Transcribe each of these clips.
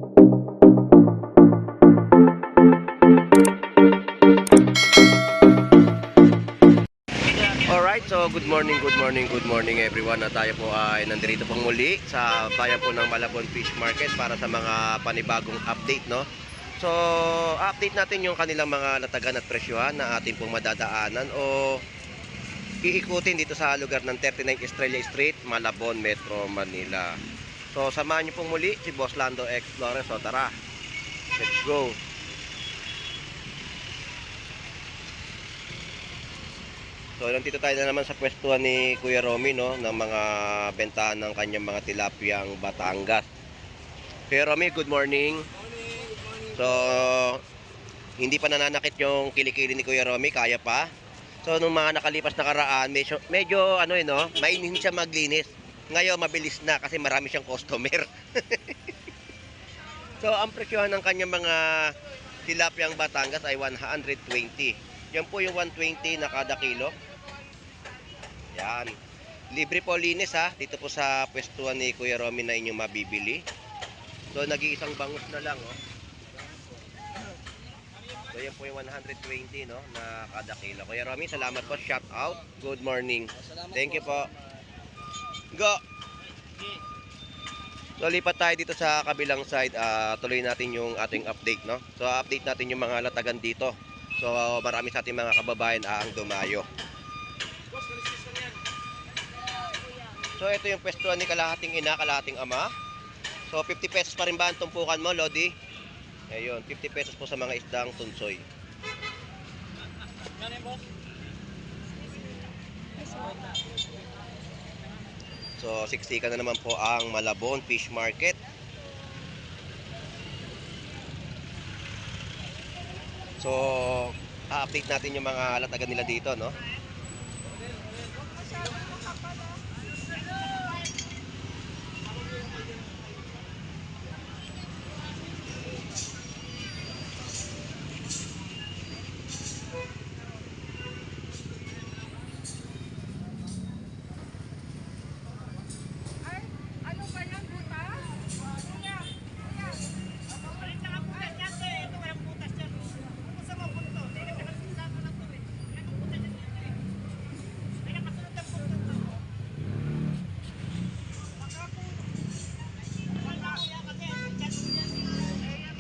Alright, so good morning everyone. Na tayo po ay nandito pong muli sa bayan po ng Malabon Fish Market para sa mga panibagong update, no? So, update natin yung kanilang mga latagan at presyuhan na ating pong madadaanan o iikutin dito sa lugar ng 39 Estrella Street, Malabon, Metro Manila. So, samahan niyo pong muli si Boss Lando Explorer. So, tara, let's go. So, nandito tayo na naman sa pwestuhan ni Kuya Romy, no, ng mga bentahan ng kanyang mga tilapiyang Batangas. Kuya Romy, good morning. So, hindi pa nananakit yung kilikili ni Kuya Romy, kaya pa. So, nung mga nakalipas na karaan, medyo ano no, mainin siya maglinis. Ngayon, mabilis na kasi marami siyang customer. So, ang presyohan ng kanyang mga tilapiyang Batangas ay 120. Yan po yung 120 na kada kilo. Yan. Libre po linis ha. Dito po sa pwestuhan ni Kuya Romy na inyong mabibili. So, nag-iisang bangus na lang. Oh. So, yan po yung 120 no, na kada kilo. Kuya Romy, salamat po. Shout out. Good morning. Thank you po. Go! So, lipat tayo dito sa kabilang side. Tuloy natin yung ating update, no? So, update natin yung mga latagan dito. So, marami sa ating mga kababayan ang dumayo. So, ito yung pwestuhan ni kalahating ina, kalahating ama. So, 50 pesos pa rin ba ang tumpukan mo, Lodi? Ayun, 50 pesos po sa mga isdang tunsoy. So, siksika na naman po ang Malabon Fish Market. So, update natin yung mga latagan nila dito, no?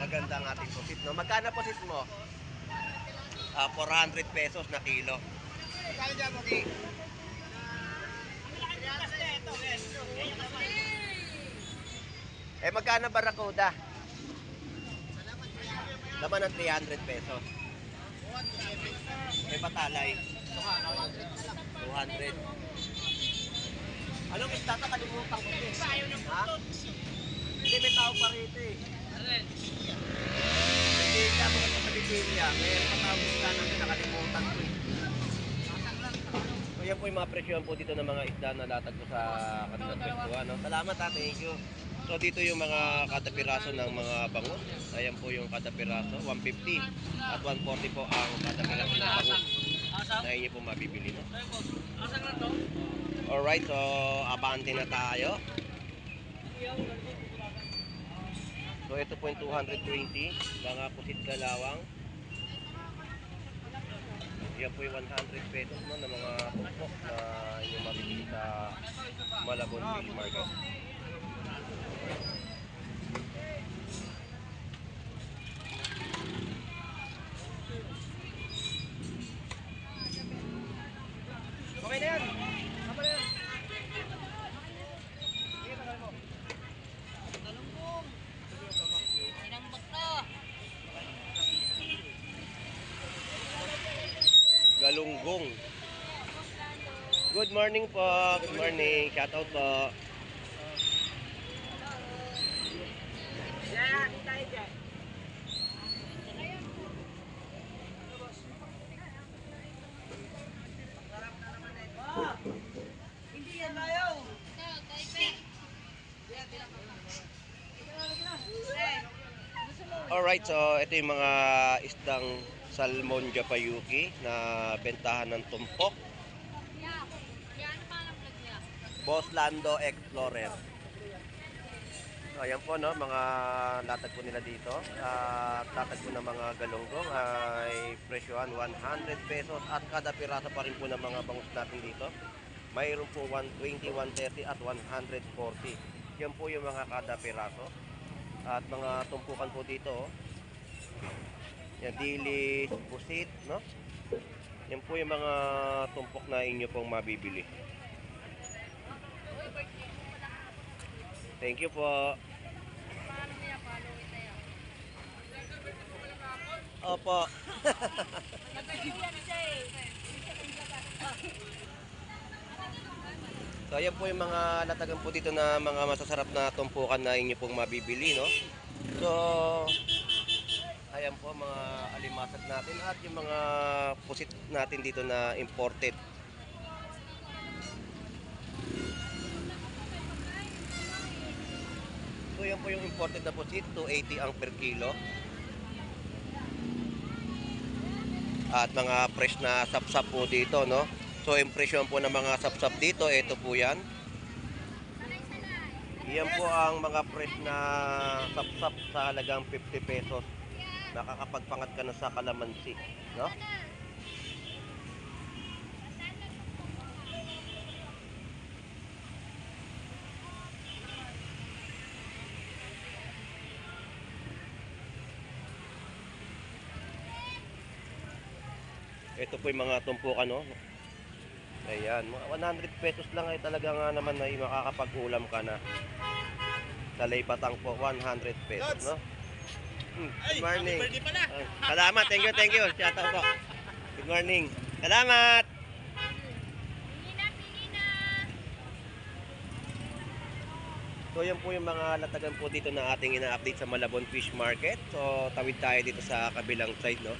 Maganda ang ating pusit, no? Magkano pusit mo? 400 pesos na kilo. Magkano dyan, Moki? Magkano barracuda? Laman ng 300 pesos. Patalay? 200. Anong isda ka? Kalimutan ko eh. Ha? Hindi, may tao pa rito eh. Hindi ka mga sa Pilipinia. May matawag isda namin nakalimutan ko eh. So yan po yung mga presyon po dito ng mga isda na latag ko sa kanilang pwestuhan, no? Salamat ha, thank you. So dito yung mga kada piraso ng mga bangus. Ayan po yung kada piraso, 150 at 140 po ang kada piraso ng bangus na inyo po mabibili, no? Alright, so abante na tayo. So ito po yung 220 mga pusit kalawang. Yan po yung 100 pesos no, na mga pukpok na inyong mabibili sa Malabon Fish Market. Okay na yan. Tama na yan. Sige, tagal mo. Talunggong. Inambak na. Galunggong. Good morning po. Good morning. Shout out po. Yan, tayo dyan. Hindi yan tayo. Alright, so ito yung mga isdang Salmon Japayuki na bentahan ng tumpok. Boss Lando Explorer. So, ayan po, no, mga latag po nila dito. At latag po ng mga galunggong ay presyohan 100 pesos at kada piraso pa rin po ng mga bangus natin dito. Mayroon po 120, 130 at 140. Yan po yung mga kada piraso. At mga tumpukan po dito, oh. Yan, dilis, pusit, no? Yan po yung mga tumpok na inyo pong mabibili. Thank you po. Opo. So ayan po yung mga latagan po dito na mga masasarap na tumpukan na inyo pong mabibili, no? So ayan po mga alimasag natin at yung mga pusit natin dito na imported. So yan po yung imported na pusit, 280 ang per kilo. At mga fresh na sapsap po dito, no? So impresyon po ng mga sapsap dito, ito po yan. Yan po ang mga fresh na sapsap sa halagang 50 pesos. Nakakapagpangat ka na sa kalamansi, no? Ito po yung mga tumpukan, no? Ayan, mga 100 pesos lang ay talaga nga naman ay makakapag-ulam ka na. Sa Laybatang po, 100 pesos, no? Good morning. Salamat, thank you. Shout out po. Good morning. Salamat. So yan po yung mga latagan po dito na ating ina-update sa Malabon Fish Market. So tawid tayo dito sa kabilang side, no?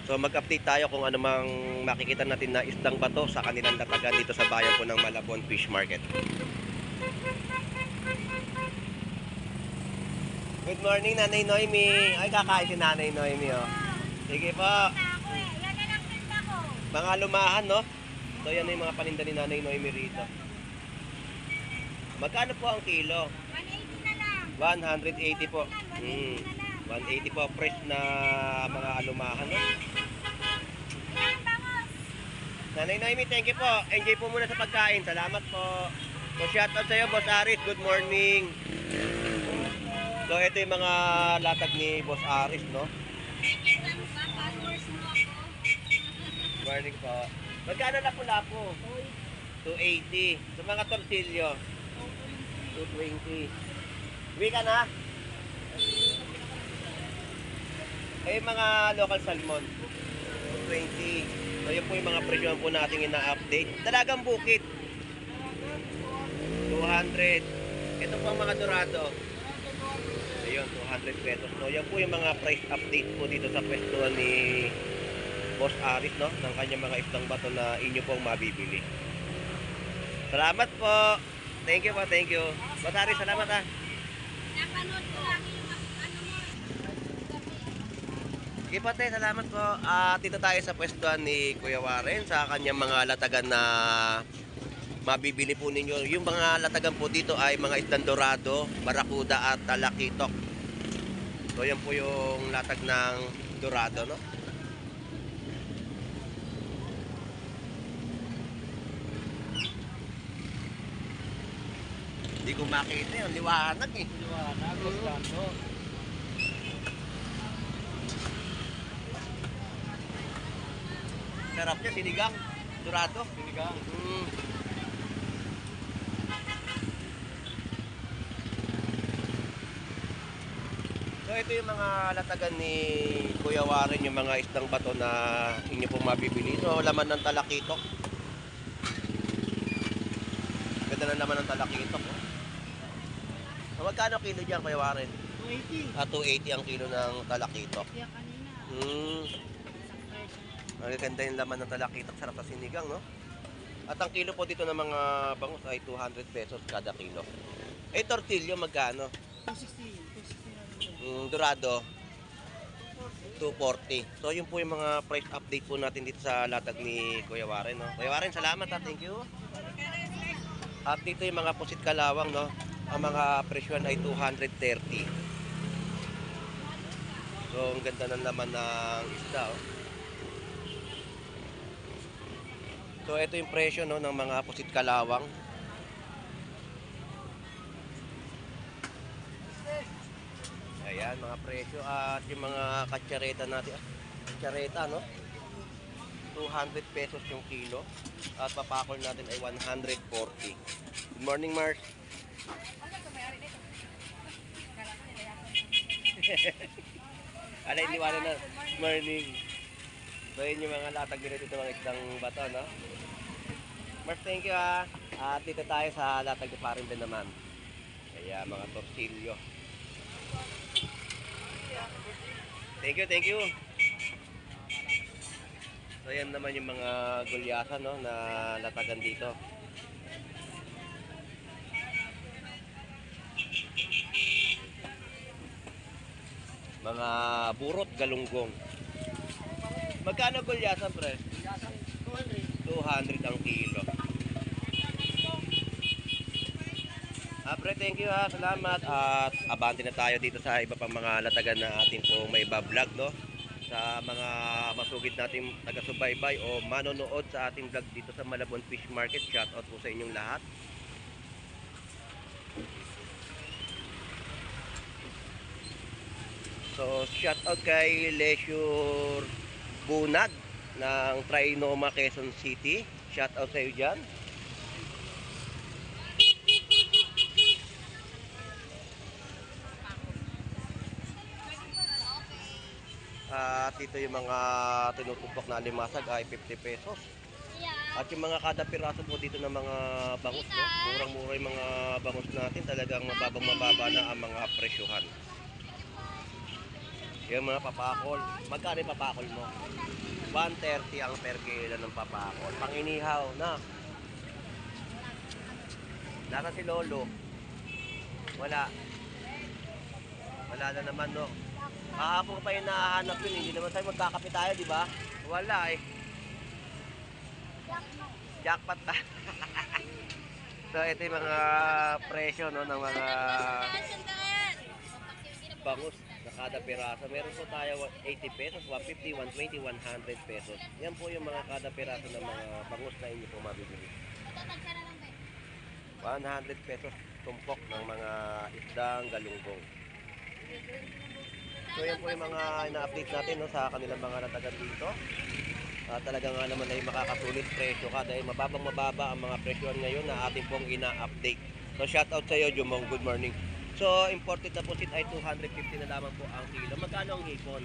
So mag-update tayo kung ano mang makikita natin na isdang bato sa kanilang latagan dito sa bayan po ng Malabon Fish Market. Good morning, Nanay Noemi. Ay, kakain si Nanay Noemi, oh. Sige po. Mga lumahan, no? So yan na yung mga paninda ni Nanay Noemi rito. Magkano po ang kilo? 180 na lang. 180 po. 180 po, fresh na mga alumahan, no? Ilang bangos? Nanay Noemi, thank you po. Enjoy po muna sa pagkain. Salamat po. So shout out sa iyo, Boss Aris. Good morning. So ito yung mga latag ni Boss Aris, no? Followers mo ako. Good morning po. Magkano lapu-lapu? 280. Sa mga torsilyo? 220. Uwi ka na? Ay, mga local salmon. 220. So yun po yung mga presyo po natin ina-update. Dalagang bukid. 200. Ito po ang mga dorado. Ayun, 200 pesos. So yan po yung mga price update po dito sa pwesto ni Boss Aris, no? Ng kanyang mga isdang bato na inyo pong mabibili. Salamat po. Thank you po, thank you. Boss Aris, salamat ha. Napanood ko lagi yung ano mo. Sige po, te, salamat po. Dito tayo sa pwestuhan ni Kuya Warren sa kanyang mga latagan na mabibili po ninyo. Yung mga latagan po dito ay mga isdang dorado, barakuda at talakitok. So yan po yung latag ng dorado, no? Hindi ko makita yun, liwanag eh. Liwanag, Orlando. Sarap niya, sinigang, dorado. Sinigang. So ito yung mga latagan ni Kuya Warren, yung mga isdang bato na inyo pong mabibili. So laman ng talakitok. Ganda na naman ng talakitok. Oh. So magkano kilo dyan, Kuya Warren? 280. 280 ang kilo ng talakitok. Kaya kanina. Isang presyo. Magaganda yung laman ng talakitok, sarap sa sinigang, no? At ang kilo po dito ng mga bangus ay 200 pesos kada kilo. Eh, tortillo magkano? 260. 260 na lang. Dorado 240. So yun po yung mga price update po natin dito sa latag ni Kuya Warren, no? Kuya Warren, salamat ha, thank you. At dito yung mga pusit kalawang, no? ang mga presyon ay 230. So, ang ganda ng laman ng isda, oh. So, ito yung presyo, no, ng mga pusit kalawang. Ayan, mga presyo. At yung mga katsareta natin. Katsareta, no? 200 pesos yung kilo. At papakol natin ay 140. Good morning, Mars. Alay, liwanag na. Morning. So, yun yung mga latag nila dito, mga isdang bato, no? Mars, thank you, ha. At dito tayo sa latag ni Parin din naman. Kaya, mga torsilyo. Thank you, thank you. So, yan naman yung mga gulyasan, no, na latagan dito. Mga burot galunggong. Magkano gulyasan, pre? 200 ang kilo. Pre, thank you, ha. Salamat. At abante na tayo dito sa iba pang mga latagan na ating pong may vlog, no? Sa mga masugid nating taga-subaybay o manonood sa ating vlog dito sa Malabon Fish Market. Shout out po sa inyong lahat. So, shout out kay Leisure Bunag ng Trinoma, Quezon City. Shout out sa iyo dyan. At dito yung mga tinututok na limasag ay 50 pesos. At yung mga kada piraso po dito ng mga bangus, no? Murang-mura yung mga bangus natin. Talagang mababa na ang mga presyohan. Yung mga papakol. Magkano yung papakol mo? 130 ang per kilo ng papakol. Panginihaw na. Nasa si Lolo. Wala. Wala na naman, no? Kahapon pa yung nahanap yun. Hindi naman tayo magkakape tayo, di ba? Wala eh. Jackpot na. So, ito yung mga presyo, no, ng mga bangus na kada piraso. Meron po tayo 80 pesos, 150, 120, 100 pesos. Yan po yung mga kada piraso ng mga bangus na inyo po mabibili. 100 pesos tumpok ng mga isdang galunggong. So yan po yung mga ina-update natin, no, sa kanilang mga natagan dito. Talaga nga naman ay makakasulit presyo ka dahil mababa ang mga presyo ngayon na ating pong ina-update. So shout out sa iyo, Jumong. Good morning. So imported na pusit ay 250 na lamang po ang kilo. Magkano ang hipon?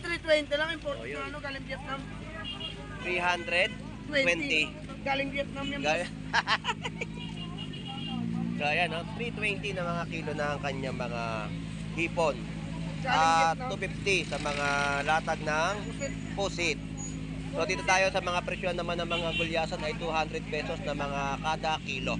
320 lang import Oh, yun. ano galing Vietnam. 320. Galing Vietnam yan. So ayan, no? 320 na mga kilo na ang kanyang mga hipon. Galing At Vietnam. 250 sa mga latag ng pusit. So dito tayo sa mga presyon naman ng mga gulyasan ay 200 pesos na mga kada kilo.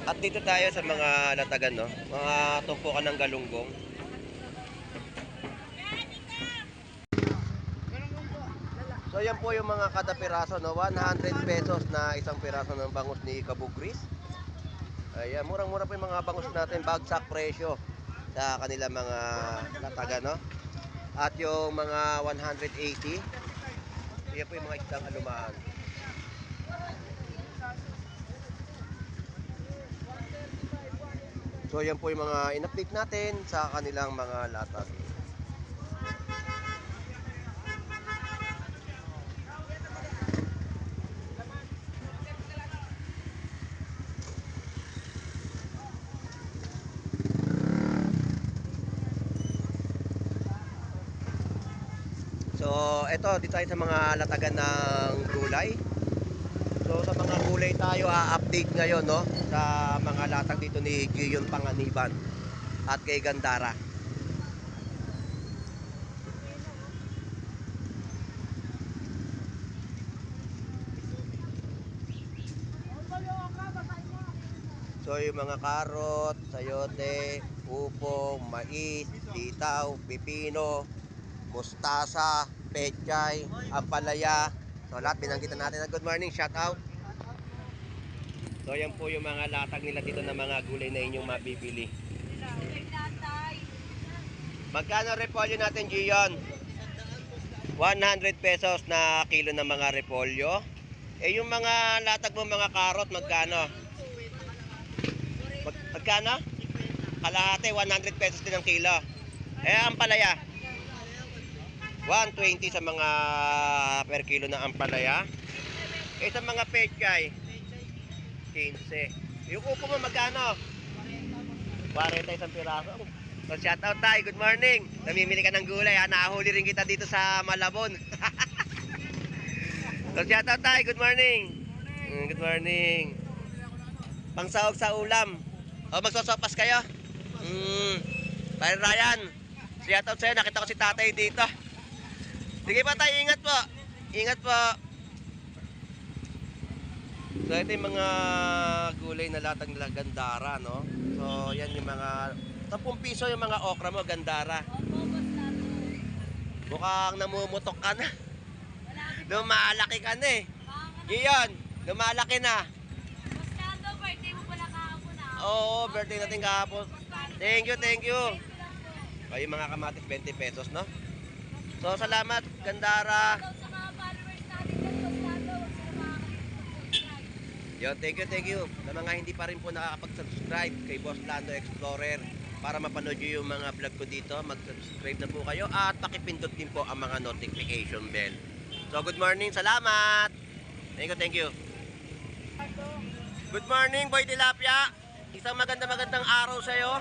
At dito tayo sa mga latagan, no? Mga tumpukan ng galunggong. So yan po yung mga kada piraso, no? 100 pesos na isang piraso ng bangus ni Kabugris. Ayan, murang-mura po yung mga bangus natin, bagsak presyo sa kanila mga latagan, no? At yung mga 180, yan po yung mga isdang alumaan. So yan po yung mga in-update natin sa kanilang mga latag. So eto, dito tayo sa mga latagan ng gulay. So sa mga gulay tayo update ngayon, no, sa mga latag dito ni Giyon Panganiban at kay Gandara. So So yung mga karot, sayote, upo, mais, sitaw, pipino, mustasa, pechay, ampalaya. So lahat binanggitan natin. Good morning, shout out. So yan po yung mga latag nila dito na mga gulay na inyong mabibili. Magkano repolyo natin, Gion? 100 pesos na kilo ng mga repolyo. Eh yung mga latag mo mga karot, magkano? Magkano? Kalahati, 100 pesos din ang kilo. Eh ang palaya? 120 sa mga per kilo ng ampalaya. Eh sa mga pechay? 15. Yung upo mo magkano? 40 isang piraso. So shout out tayo, good morning. Namimili ka ng gulay ha, nahuli rin kita dito sa Malabon. So shout out tayo, good morning. Good morning. Pangsahog sa ulam. O magsosopas kayo? Pare Ryan, shout out sa'yo, nakita ko si tatay dito. Sige pa tayo, ingat po. Ingat po. So ito yung mga gulay na latag nila Gandara, no? So yan yung mga 10 piso yung mga okra mo, Gandara. Mukhang namumutok ka na. Lumalaki ka na eh. Gion, lumalaki na. Bostado, birthday mo pala kahapon ah. Oo, birthday natin kahapon. Thank you, thank you. O yung mga kamatis, 20 pesos, no? So salamat, Gandara. Sa mga followers natin dyan, Bostado, huwag sila makakalimutan. Yo, thank you. Sa mga hindi pa rin po nakakapag-subscribe kay Boss Lando Explorer, para mapanood nyo yung mga vlog ko dito, mag-subscribe na po kayo at pakipindot din po ang mga notification bell. So good morning, salamat. Thank you. Good morning, Boy Tilapia. Isang magandang araw sa'yo.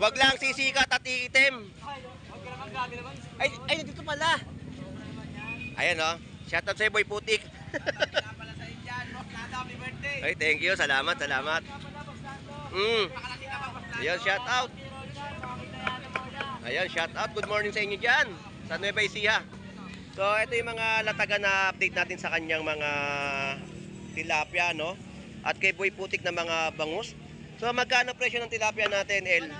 Wag lang sisikat at iitim. Ay, dito pala. Ayan o, shoutout sa'yo, Boy Putik. Ay, thank you, salamat. Ayan, shout out. Ayan, shout out. Good morning sa inyo dyan sa Nueva Ecija. So, ito yung mga latagan na update natin sa kanyang mga tilapia, no? At kay Boy Putik na mga bangus. So, magkano presyo ng tilapia natin, El?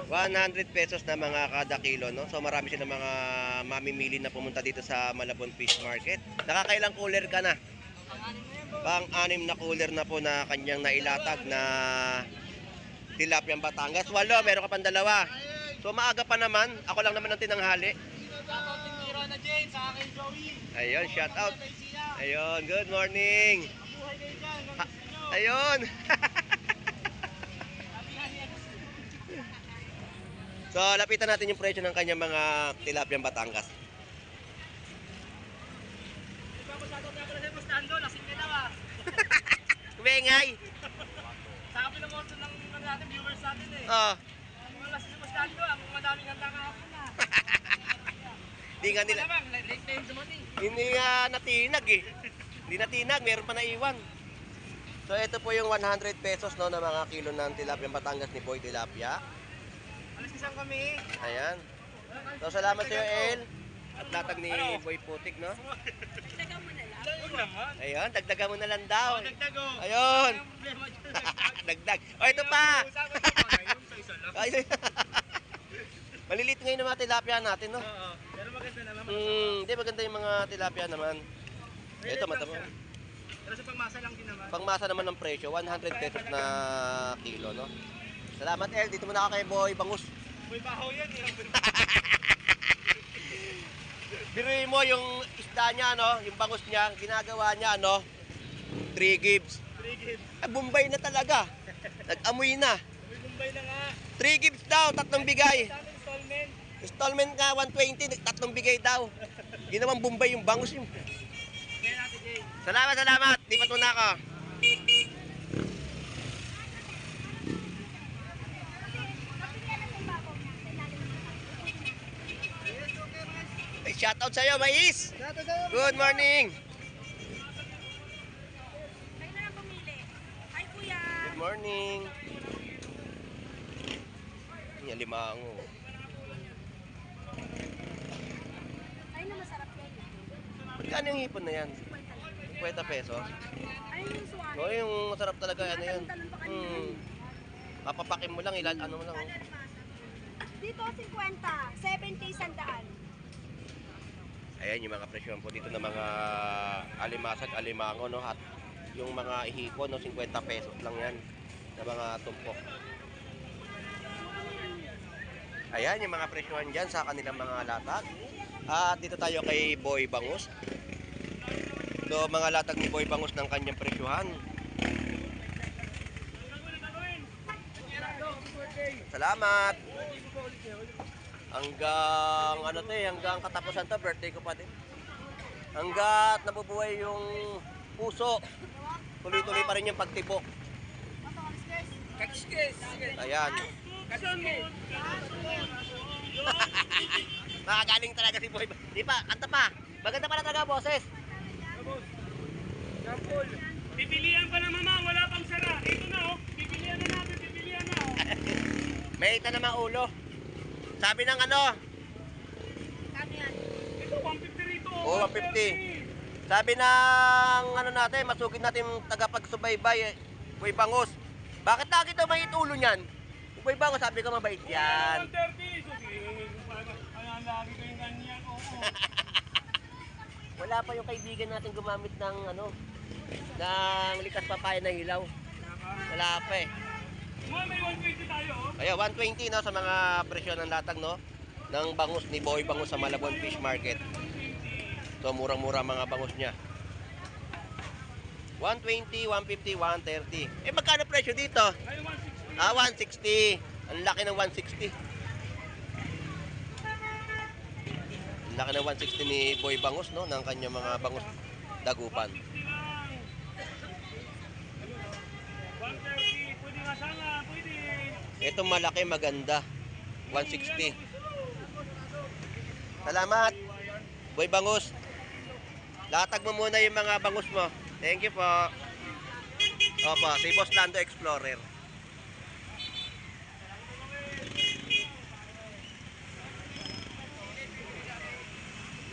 100 pesos na mga kada kilo, no? So, marami silang mga mamimili na pumunta dito sa Malabon Fish Market. Nakakailang cooler ka na? Pang-anim na cooler na po na kanyang nailatag na tilapia Batangas. 8, meron ka pang 2. So maaga pa naman, ako lang naman ang tinanghali. Ayun, shout out. Ayun, good morning. Ayun. So lapitan natin yung presyo ng kanyang mga tilapia Batangas. Kumengay. Sabi ng mga ng natin, viewers natin eh. Oh. Ang last na Bostado, ang madaming handa kahapon na. Hindi nga nila. Late na yung dumating. Hindi nga natinag eh. Hindi natinag, meron pa naiwan. So ito po yung 100 pesos no na mga kilo ng tilapia Batangas ni Boy Tilapia. Alas isang kami. Ayan. So salamat sa iyo, El. At latag ni Boy Putik, no? Dagdagan mo na lang. Huwag naman. Ayun, dagdagan mo na lang daw. Nagdago. Ayun. Ang problema dyan. Dagdag. O ito pa. Usapan ko pa ngayon sa isa lang. Ayun. Maliliit ngayon ng mga tilapia natin, no? Oo. Pero maganda naman. Hindi maganda yung mga tilapia naman. Ito matamo. Pero sa pangmasa lang din naman. Pangmasa naman ng presyo, 100 pesos na kilo, no? Salamat, El. Dito mo na kay Boy Bangus. Boy bahaw yan eh. Biruin mo yung isda niya, no? Yung bangus niya, ginagawa niya, no? 3 gibbs. 3 gigs. Bombay na talaga. Nag-amoy na. May Mumbai na nga. 3 gibbs daw, 3 bigay. Sa atin installment. Installment nga, 120, 3 bigay daw. Ginawang Bombay yung bangus yung... Kaya natin, Jay. Salamat. Lipat muna ako. Ay, shoutout sa'yo, Mais! Good morning! Kayo na lang pumili. Hi, kuya. Good morning! Yung limango. Ay, na masarap yan. Magkano yung hipon na yan? 50 pesos. Ayun yung suwan. O, yung masarap talaga, ano yan. Talon pa kanina. Papapakin mo lang, ano mo lang. Oh. Dito 50, 70 sandaan. Ayan yung mga presyon po dito ng mga alimasag, alimango, no? At yung mga ihipon, no? 50 pesos lang yan na mga tumpok. Ayan yung mga presyon dyan sa kanilang mga latag. At dito tayo kay Boy Bangus. So mga latag ni Boy Bangus ng kanyang presyuhan. Salamat. Hanggang ano to eh, hanggang katapusan to, birthday ko pa din. Hanggat nabubuhay yung puso, tuloy-tuloy pa rin yung pagtipok. Ayan. Nakagaling talaga si Boy. Di pa, kanta pa. Maganda pala talaga boses. Bibilihan pa na mama, wala pang sara. Ito na oh, bibilihan na natin, bibilihan na oh. May ita naman ulo. Sabi ng ano? Kano yan? Ito, 150 rito. Oh, 150. Sabi ng ano natin, masugid natin tagapagsubaybay, Boy Bangus. Bakit lagi daw may itulo niyan? Boy Bangus, sabi ko mabait yan. 130. So, ayan, lagi kayong ganyan. Oo. Wala pa yung kaibigan natin gumamit ng ano, ng likas papaya na hilaw. Wala pa eh. Mga may 120 tayo oh. Kaya 120 no sa mga presyo ng latag no ng bangus ni Boy Bangus sa Malabon Fish Market. So murang-mura mga bangus niya. 120, 150, 130. Eh magkano presyo dito? Ay, 160. 160. Ang laki ng 160. Ang laki ng 160 ni Boy Bangus no ng kanyang mga bangus dagupan. 160 lang. 130. Pwede nga sana, pwede. Itong malaki maganda. 160. Salamat. Boy Bangus. Latag mo muna yung mga bangus mo. Thank you po. Opo, si Boss Lando Explorer.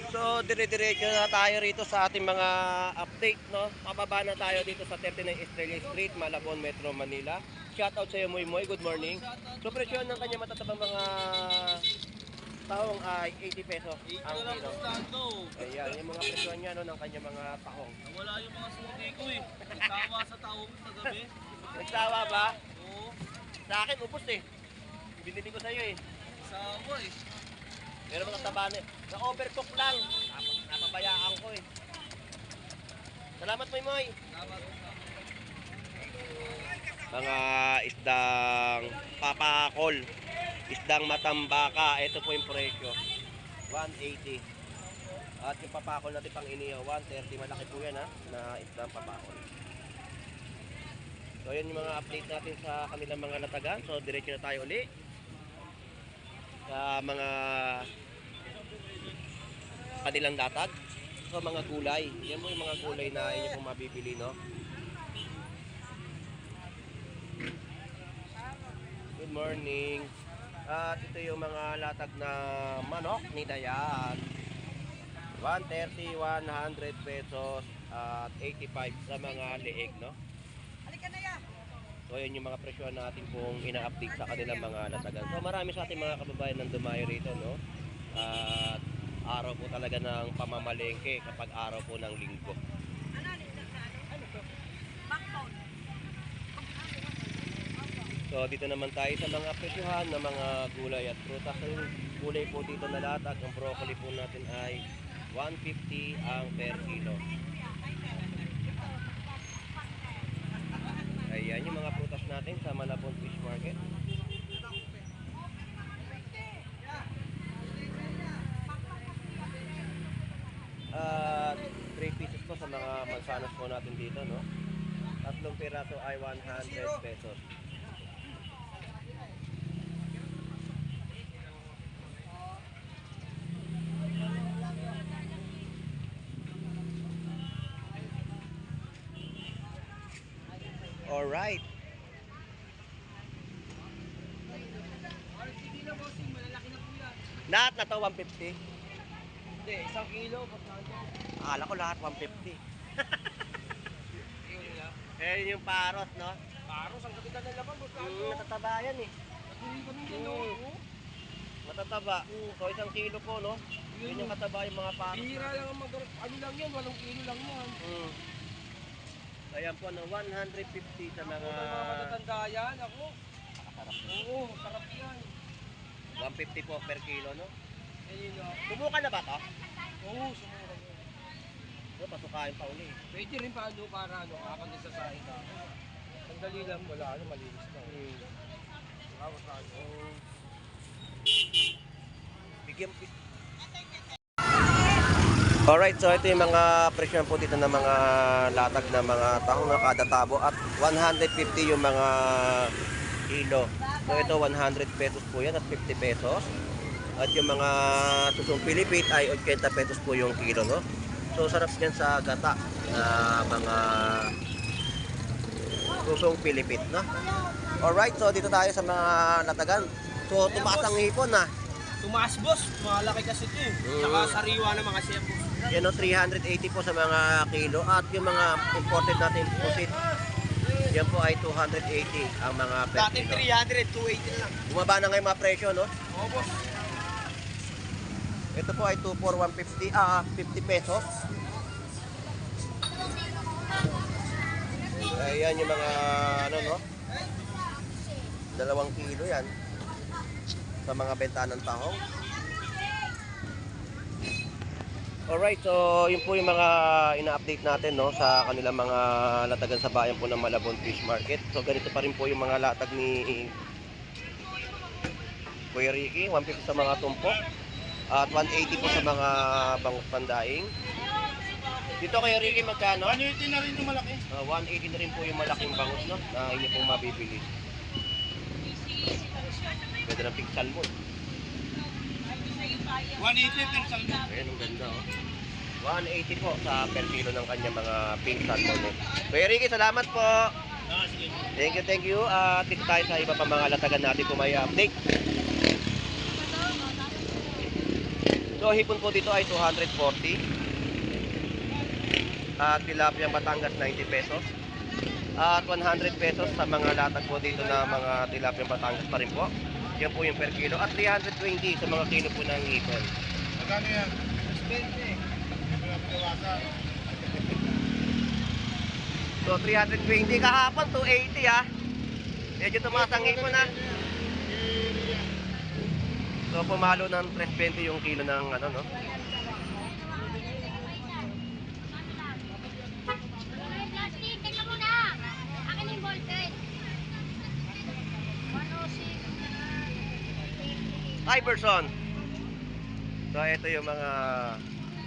So, dire-diretso na tayo rito sa ating mga update, no? Pababa na tayo dito sa 39 Estrella Street, Malabon, Metro Manila. Shoutout sa iyo, Moy Moy. Good morning. So, presyon ng kanya matatabang mga tahong ay 80 pesos ang kilo. Ayan, yung mga presyon niya, no, ng kanya mga tahong. Wala yung mga suki ko eh. Nagtawa sa tao sa gabi. Nagsawa ba? Oo, Sa akin, upos eh. Binili ko sa iyo eh. sawa eh. Meron mga tabane. Na-overcook lang. Napabayaan ko eh. Salamat, Moy Moy. Tama. Mga isdang papakol, isdang matambaka, ito po yung presyo, 180. At yung papakol natin pang inihaw, 130, malaki po yan ha, na isdang papakol. So yan yung mga update natin sa kanilang mga latagan. So diretso na tayo uli sa mga kanilang latag. So mga gulay, yan po yung mga gulay na inyo pong mabibili, no? Good morning. At ito yung mga latag na manok ni Dayan. 130, 100 pesos at 85 sa mga leeg, no? So yun yung mga presyo natin kung ina-update sa kanilang mga latagan. So marami sa ating mga kababayan ng dumayo rito, no? At araw po talaga ng pamamalengke kapag araw po ng linggo. So dito naman tayo sa mga presyohan ng mga gulay at prutas. So yung gulay po dito na latag, ang broccoli po natin ay 150 ang per kilo. Ayan yung mga prutas natin sa Malabon Fish Market. At 3 pieces po sa mga mansanas po natin dito, no? Tatlong piraso ay 100 pesos. Alright. Lahat na to 150. Hindi, 1 kilo. Akala ko lahat 150. Eh, yung paros, no? Paros, ang kapitan ng laban, boss. Matataba yan eh. Hindi ko nung ano. Matataba. So, 1 kilo po, no? Yun yung kataba yung mga paros. Bihira lang ang ano lang yan, 8 kilo lang yan. Ayan po, no, 150 sa Mga mga matatanda yan, ako. Oo, sarap yan. 150 po per kilo, no? Ayun o. Subukan na ba to? Oo, sumura yun. No, pasukain pa uli. Pwede rin paano para ano, kakandisa sa ika. Sandali lang, wala ano, malinis na. Tapos ano. Bigyan Alright, so ito yung mga presyo po dito ng mga latag na mga tahong na kada tabo at 150 yung mga kilo. So ito 100 pesos po yan at 50 pesos. At yung mga susong pilipit ay 80 pesos po yung kilo, no? So sarap yan sa gata na mga susong pilipit, no? Alright, so dito tayo sa mga latagan. So tumaas ang hipon na. Tumaas boss, malaki kasi ito eh. Saka sariwa ng mga siyempo. Yan o, 380 po sa mga kilo. At yung mga imported natin pusit, yan po ay 280 ang mga per Dati kilo. 300, 280 na lang. Bumaba na ngayon mga presyo, no? Oo boss. Ito po ay 24150, 50 pesos. Ayan yung mga, ano, no? 2 kilo yan. Sa mga benta ng tahong. Alright, so yun po yung mga ina-update natin, no, sa kanilang mga latagan sa bayan po ng Malabon Fish Market. So ganito pa rin po yung mga latag ni Kuya Ricky, 150 sa mga tumpok at 180 po sa mga bangus pandaing. Dito Kuya Ricky magkano? 180 na rin yung malaki. 180 na rin po yung malaking bangus, no, na inyo pong mabibili. Pwede ng pig salmon. 180 per salmon. Ayan, ang ganda, oh. 180 po sa per kilo ng kanyang mga pink salmon. Eh. Kuya Ricky, salamat po. Thank you, thank you. At dito tayo sa iba pa mga latagan natin kung may update. So, hipon po dito ay 240. At tilapia Batangas 90 pesos. At 100 pesos sa mga latag po dito na mga tilapia Batangas pa rin po. Yan po yung per kilo. At 320 sa mga kilo po ng hipon. Magkano yan? 20. So 320 kahapon 280 ah. Medyo tumaas ang hipon ah. So pumalo ng 320 yung kilo ng ano, no. Plastic, tingnan mo na. Akin yung voltage. 106. Iverson. So ito yung mga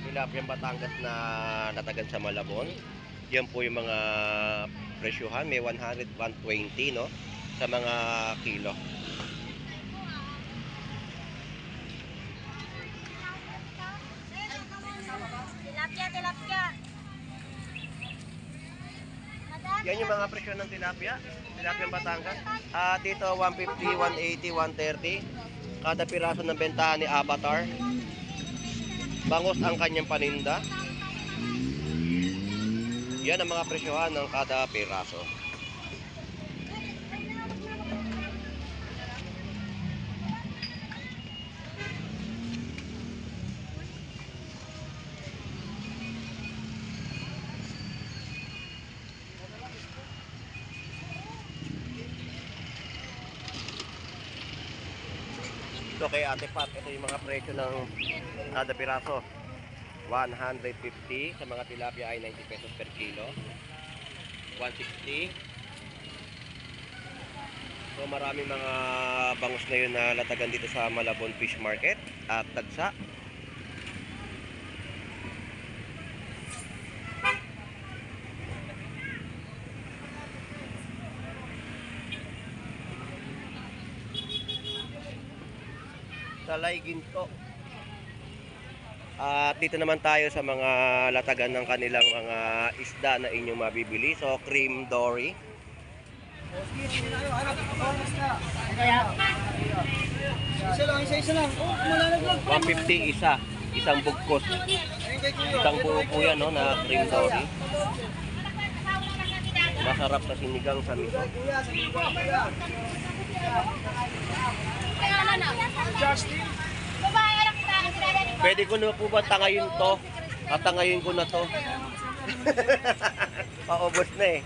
tilapia Batangas na natagan sa Malabon. Yan po yung mga presyuhan, may 100, 120, no, sa mga kilo. Tilapia, tilapia. Yan yung mga presyo ng tilapia Batangas. Dito 150, 180, 130. Kada piraso ng bentahan ni Avatar. Bangos ang kanyang paninda. Yan ang mga presyohan ng kada piraso. So kay Ate Pat, ito yung mga presyo ng kada piraso. 150 sa mga tilapia ay 90 pesos per kilo. 160. So maraming mga bangus ngayon na latagan dito sa Malabon Fish Market at Dagsa. Salay ginto. At dito naman tayo sa mga latagan ng kanilang mga isda na inyong mabibili. So, cream dory. Isa lang. Oh, malalaglag. 150 isa. Isang bugkos. Isang buo po yan, no, na cream dory. Masarap sa sinigang sa miso. Kaya na. Babae, anak kita. Pwede ko na po ba tangayin to? Tatangayin ko na to. Paubos na eh.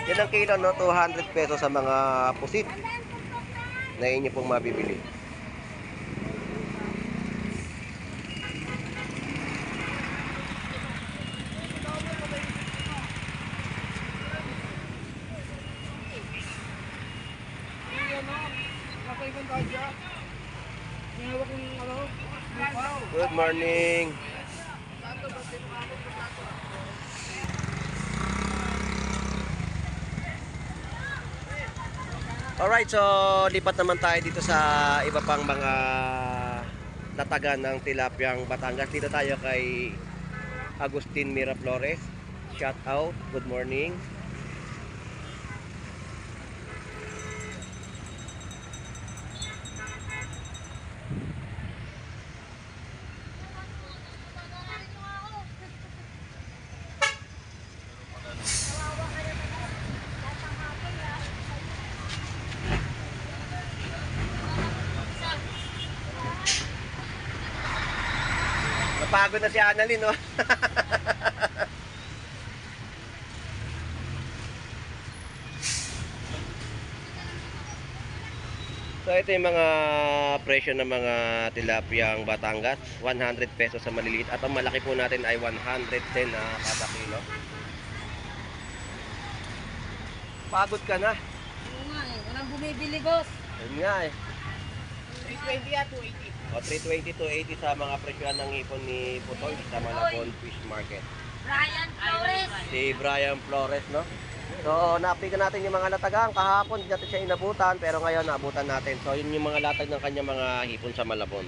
Yan ang kilo, no? 200 pesos sa mga pusit na inyo pong mabibili. Good morning. Alright, so lipat naman tayo dito sa iba pang mga tatagan ng tilapyang Batangas. Dito tayo kay Agustin Miraflores. Shout out, good morning. Napagod na si Annalyn, no? So ito yung mga presyo ng mga tilapyang Batangas. 100 pesos sa maliliit. At ang malaki po natin ay 110 na kada kilo. Pagod ka na. Oo nga eh. Walang bumibili, boss. Yun nga eh. 320 at 280. O 320 to 80 sa mga presyohan ng ipon ni Putoy sa Malabon Fish Market. Brian Flores. Si Brian Flores, no? So, na-update natin yung mga latagang. Kahapon, hindi natin siya inabutan, pero ngayon naabutan natin. So, yun yung mga latag ng kanyang mga hipon sa Malabon.